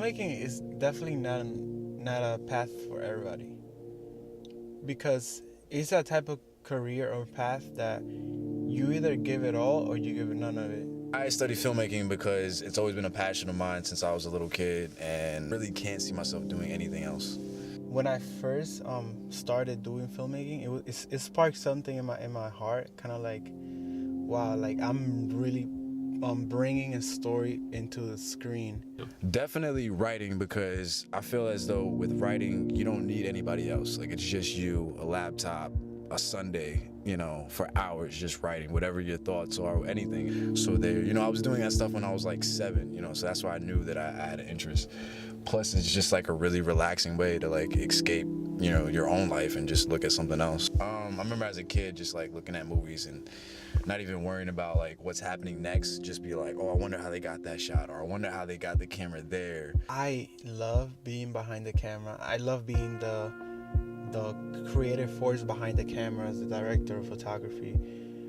filmmaking is definitely not a path for everybody, because it's a type of career or path that you either give it all or you give it none of it. I study filmmaking because it's always been a passion of mine since I was a little kid, and really can't see myself doing anything else. When I first started doing filmmaking, it sparked something in my heart, kind of like, wow, like I'm really bringing a story into the screen. Definitely writing, because I feel as though with writing you don't need anybody else. Like, it's just you, a laptop, a Sunday, for hours just writing whatever your thoughts are, anything. So there, I was doing that stuff when I was like 7, so that's why I knew that I had an interest. Plus, it's just like a really relaxing way to like escape, your own life and just look at something else. I remember as a kid just like looking at movies and not even worrying about like what's happening next, just be like, oh, I wonder how they got that shot, or I wonder how they got the camera there. I love being behind the camera. I love being the creative force behind the camera as the director of photography.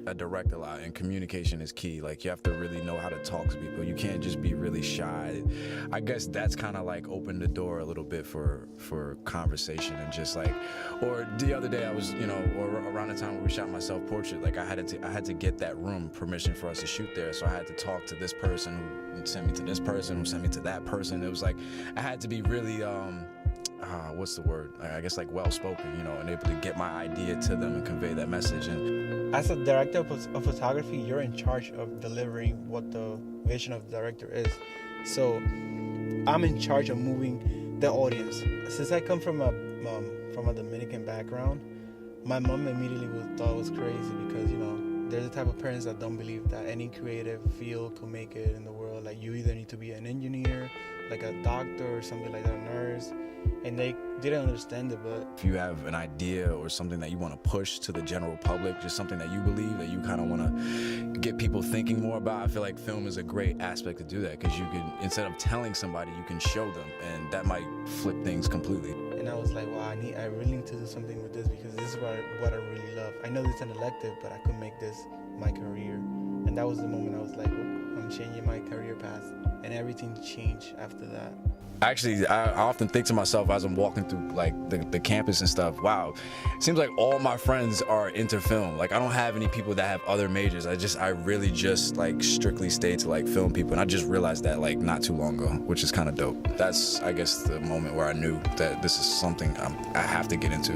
I direct a lot, and communication is key. Like, you have to really know how to talk to people. You can't just be really shy. I guess that's kind of like opened the door a little bit for conversation, and just like, or the other day I was, or around the time where we shot my self-portrait, like I had to get that room permission for us to shoot there. So I had to talk to this person who sent me to this person who sent me to that person. It was like I had to be really what's the word? I guess like well-spoken, and able to get my idea to them and convey that message. And as a director of photography, you're in charge of delivering what the vision of the director is. So I'm in charge of moving the audience. Since I come from a Dominican background, my mom immediately thought it was crazy, because there's the type of parents that don't believe that any creative field could make it in the world. Like, you either need to be an engineer, like a doctor or something like that, a nurse, and they didn't understand it. But if you have an idea or something that you want to push to the general public, just something that you believe, that you kind of want to get people thinking more about, I feel like film is a great aspect to do that, because you can, instead of telling somebody, you can show them, and that might flip things completely. And I was like, wow, I really need to do something with this, because this is what I really love. I know it's an elective, but I could make this my career. And that was the moment I was like, I'm changing my career path, and everything changed after that. Actually, I often think to myself as I'm walking through like the campus and stuff, wow, it seems like all my friends are into film. Like, I don't have any people that have other majors. I really just like strictly stay to like film people, and I just realized that like not too long ago, which is kind of dope. That's, I guess, the moment where I knew that this is something I have to get into.